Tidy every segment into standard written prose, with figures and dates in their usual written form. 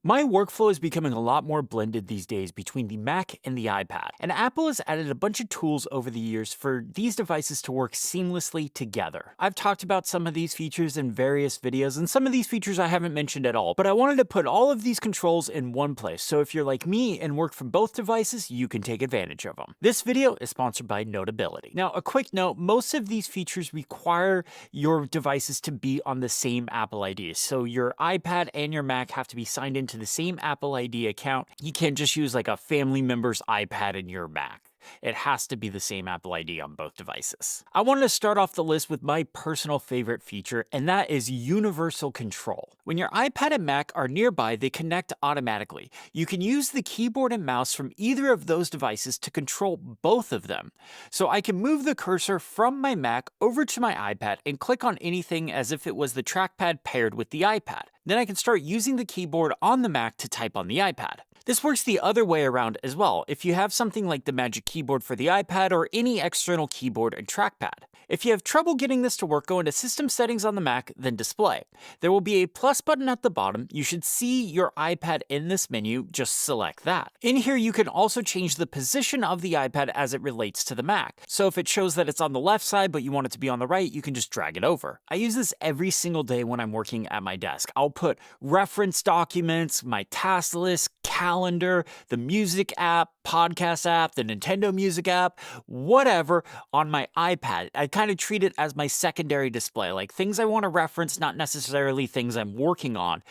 My workflow is becoming a lot more blended these days between the Mac and the iPad, and Apple has added a bunch of tools over the years for these devices to work seamlessly together. I've talked about some of these features in various videos, and some of these features I haven't mentioned at all, but I wanted to put all of these controls in one place, so if you're like me and work from both devices, you can take advantage of them. This video is sponsored by Notability. Now, a quick note, most of these features require your devices to be on the same Apple ID, so your iPad and your Mac have to be signed into the same Apple ID account. You can't just use like a family member's iPad in your Mac. It has to be the same Apple ID on both devices. I wanted to start off the list with my personal favorite feature, and that is universal control. When your iPad and Mac are nearby, they connect automatically. You can use the keyboard and mouse from either of those devices to control both of them. So I can move the cursor from my Mac over to my iPad and click on anything as if it was the trackpad paired with the iPad. Then I can start using the keyboard on the Mac to type on the iPad. This works the other way around as well, if you have something like the Magic Keyboard for the iPad or any external keyboard and trackpad. If you have trouble getting this to work, go into System Settings on the Mac, then Display. There will be a plus button at the bottom. You should see your iPad in this menu, just select that. In here, you can also change the position of the iPad as it relates to the Mac. So if it shows that it's on the left side, but you want it to be on the right, you can just drag it over. I use this every single day when I'm working at my desk. I'll put reference documents, my task list, calendar, the music app, podcast app, the Nintendo Music app, whatever, on my iPad. I kind of treat it as my secondary display, like things I want to reference, not necessarily things I'm working on,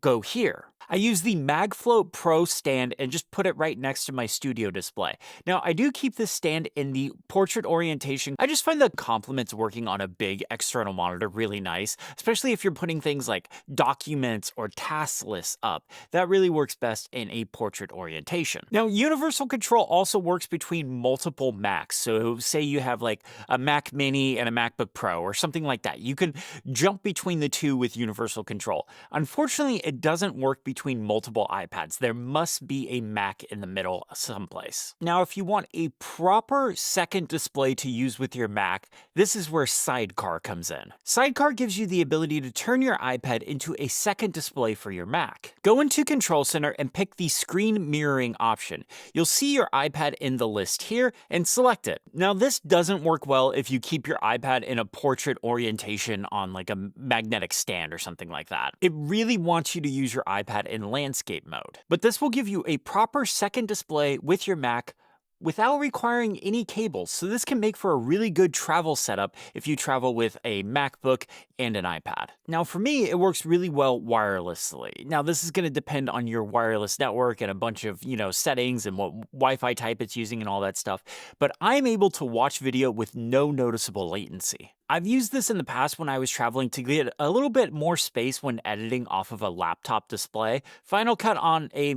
go here. I use the MagFloat Pro stand and just put it right next to my studio display. Now, I do keep this stand in the portrait orientation. I just find the complements working on a big external monitor really nice, especially if you're putting things like documents or task lists up. That really works best in a portrait orientation. Now, universal control also works between multiple Macs. So say you have like a Mac Mini and a MacBook Pro or something like that. You can jump between the two with universal control. Unfortunately, it doesn't work between multiple iPads. There must be a Mac in the middle someplace. Now, if you want a proper second display to use with your Mac, this is where Sidecar comes in. Sidecar gives you the ability to turn your iPad into a second display for your Mac. Go into Control Center and pick the screen mirroring option. You'll see your iPad in the list here and select it. Now, this doesn't work well if you keep your iPad in a portrait orientation on like a magnetic stand or something like that. It really wants you to use your iPad in landscape mode. But this will give you a proper second display with your Mac without requiring any cables, so this can make for a really good travel setup if you travel with a MacBook and an iPad. Now for me, it works really well wirelessly. Now this is going to depend on your wireless network and a bunch of, settings and what Wi-Fi type it's using and all that stuff, but I'm able to watch video with no noticeable latency. I've used this in the past when I was traveling to get a little bit more space when editing off of a laptop display. Final Cut on a,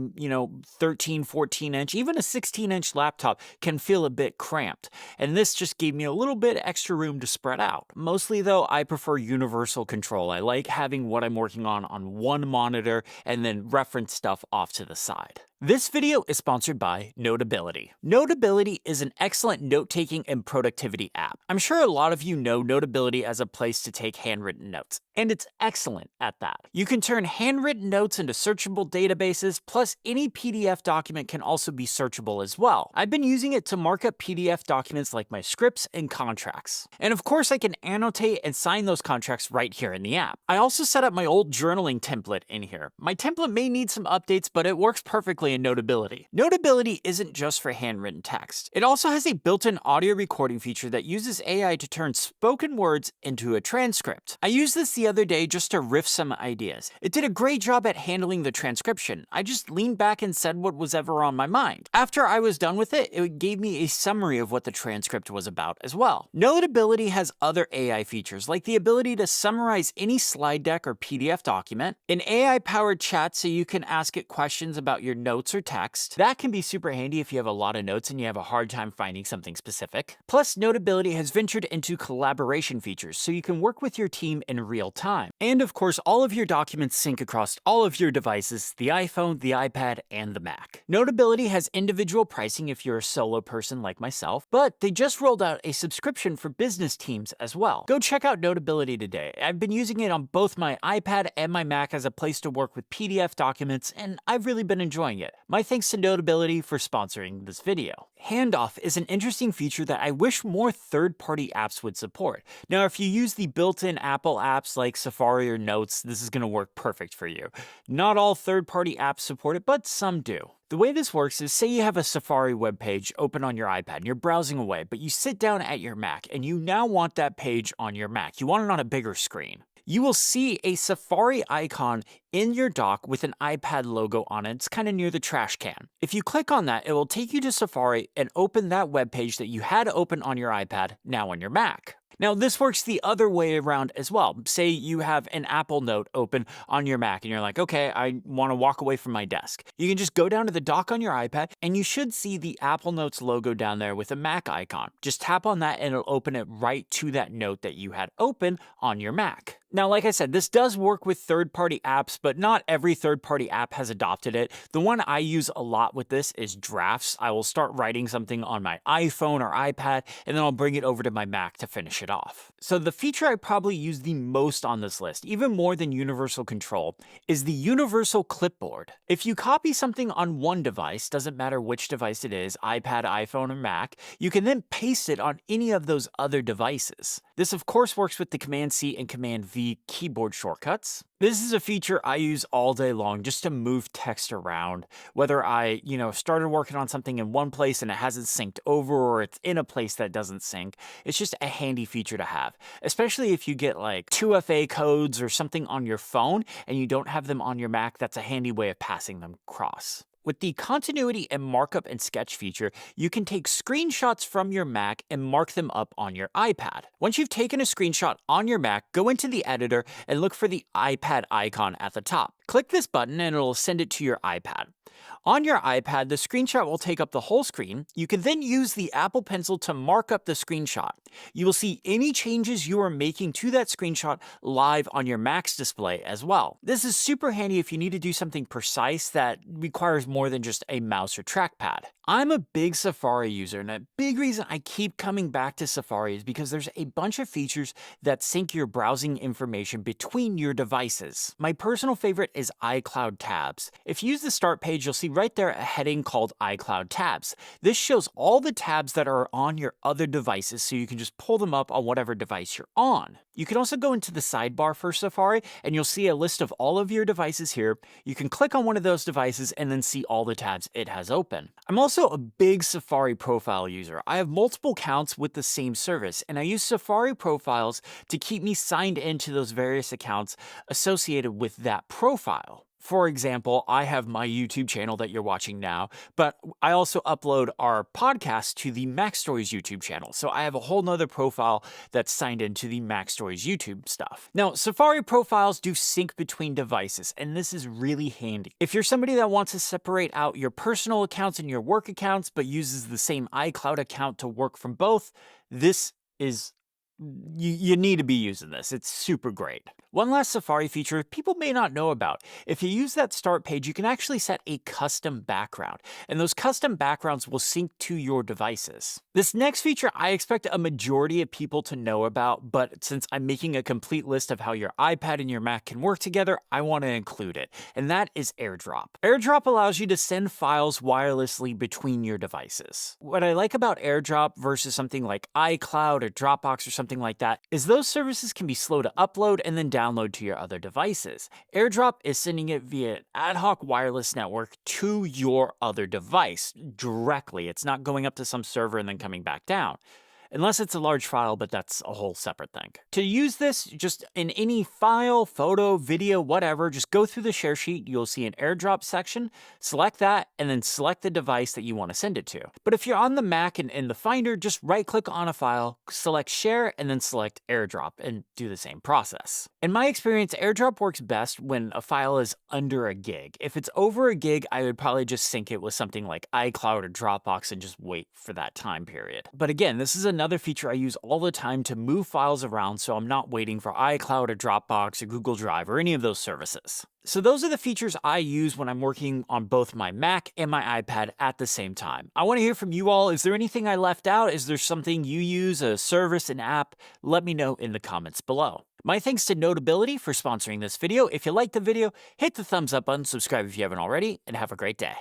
13, 14 inch, even a 16 inch laptop can feel a bit cramped. And this just gave me a little bit extra room to spread out. Mostly though, I prefer universal control. I like having what I'm working on one monitor and then reference stuff off to the side. This video is sponsored by Notability. Notability is an excellent note-taking and productivity app. I'm sure a lot of you know Notability as a place to take handwritten notes, and it's excellent at that. You can turn handwritten notes into searchable databases, plus any PDF document can also be searchable as well. I've been using it to mark up PDF documents like my scripts and contracts. And of course, I can annotate and sign those contracts right here in the app. I also set up my old journaling template in here. My template may need some updates, but it works perfectly in Notability. Notability isn't just for handwritten text. It also has a built-in audio recording feature that uses AI to turn spoken words into a transcript. I used this the other day just to riff some ideas. It did a great job at handling the transcription. I just leaned back and said what was ever on my mind. After I was done with it, it gave me a summary of what the transcript was about as well. Notability has other AI features like the ability to summarize any slide deck or PDF document, an AI-powered chat so you can ask it questions about your notes notes or text. That can be super handy if you have a lot of notes and you have a hard time finding something specific. Plus, Notability has ventured into collaboration features, so you can work with your team in real time. And of course, all of your documents sync across all of your devices, the iPhone, the iPad, and the Mac. Notability has individual pricing if you're a solo person like myself, but they just rolled out a subscription for business teams as well. Go check out Notability today. I've been using it on both my iPad and my Mac as a place to work with PDF documents, and I've really been enjoying it. My thanks to Notability for sponsoring this video. Handoff is an interesting feature that I wish more third-party apps would support. Now, if you use the built-in Apple apps like Safari or Notes, this is going to work perfect for you. Not all third-party apps support it, but some do. The way this works is, say you have a Safari web page open on your iPad and you're browsing away, but you sit down at your Mac and you now want that page on your Mac. You want it on a bigger screen. You will see a Safari icon in your dock with an iPad logo on it. It's kind of near the trash can. If you click on that, it will take you to Safari and open that web page that you had open on your iPad, now on your Mac. Now, this works the other way around as well. Say you have an Apple Note open on your Mac and you're like, okay, I want to walk away from my desk. You can just go down to the dock on your iPad and you should see the Apple Notes logo down there with a Mac icon. Just tap on that and it'll open it right to that note that you had open on your Mac. Now, like I said, this does work with third-party apps, but not every third-party app has adopted it. The one I use a lot with this is Drafts. I will start writing something on my iPhone or iPad, and then I'll bring it over to my Mac to finish it off. So the feature I probably use the most on this list, even more than Universal Control, is the Universal Clipboard. If you copy something on one device, doesn't matter which device it is, iPad, iPhone, or Mac, you can then paste it on any of those other devices. This, of course, works with the Command-C and Command-V keyboard shortcuts. This is a feature I use all day long just to move text around. Whether I, started working on something in one place and it hasn't synced over, or it's in a place that doesn't sync, it's just a handy feature to have. Especially if you get like 2FA codes or something on your phone and you don't have them on your Mac, that's a handy way of passing them across. With the Continuity and Markup and Sketch feature, you can take screenshots from your Mac and mark them up on your iPad. Once you've taken a screenshot on your Mac, go into the editor and look for the iPad icon at the top. Click this button and it'll send it to your iPad. On your iPad, the screenshot will take up the whole screen. You can then use the Apple Pencil to mark up the screenshot. You will see any changes you are making to that screenshot live on your Mac's display as well. This is super handy if you need to do something precise that requires more than just a mouse or trackpad. I'm a big Safari user, and a big reason I keep coming back to Safari is because there's a bunch of features that sync your browsing information between your devices. My personal favorite is iCloud Tabs. If you use the start page, you'll see right there a heading called iCloud Tabs. This shows all the tabs that are on your other devices, so you can just pull them up on whatever device you're on. You can also go into the sidebar for Safari, and you'll see a list of all of your devices here. You can click on one of those devices and then see all the tabs it has open. I'm also a big Safari profile user. I have multiple accounts with the same service, and I use Safari profiles to keep me signed into those various accounts associated with that profile. For example, I have my YouTube channel that you're watching now, but I also upload our podcast to the Mac Stories YouTube channel. So I have a whole nother profile that's signed into the Mac Stories YouTube stuff. Now, Safari profiles do sync between devices, and this is really handy. If you're somebody that wants to separate out your personal accounts and your work accounts, but uses the same iCloud account to work from both, this is you need to be using this. It's super great. One last Safari feature people may not know about. If you use that start page, you can actually set a custom background, and those custom backgrounds will sync to your devices. This next feature I expect a majority of people to know about, but since I'm making a complete list of how your iPad and your Mac can work together, I want to include it, and that is AirDrop. AirDrop allows you to send files wirelessly between your devices. What I like about AirDrop versus something like iCloud or Dropbox or something like that is those services can be slow to upload and then download to your other devices. AirDrop is sending it via an ad hoc wireless network to your other device directly. It's not going up to some server and then coming back down. unless it's a large file, but that's a whole separate thing. To use this, just in any file, photo, video, whatever, just go through the share sheet. You'll see an AirDrop section, select that, and then select the device that you want to send it to. But if you're on the Mac and in the Finder, just right-click on a file, select Share, and then select AirDrop, and do the same process. In my experience, AirDrop works best when a file is under a gig. If it's over a gig, I would probably just sync it with something like iCloud or Dropbox and just wait for that time period. But again, this is another feature I use all the time to move files around, so I'm not waiting for iCloud or Dropbox or Google Drive or any of those services. So those are the features I use when I'm working on both my Mac and my iPad at the same time. I want to hear from you all. Is there anything I left out? Is there something you use, a service, an app? Let me know in the comments below. My thanks to Notability for sponsoring this video. If you liked the video, hit the thumbs up button, subscribe if you haven't already, and have a great day.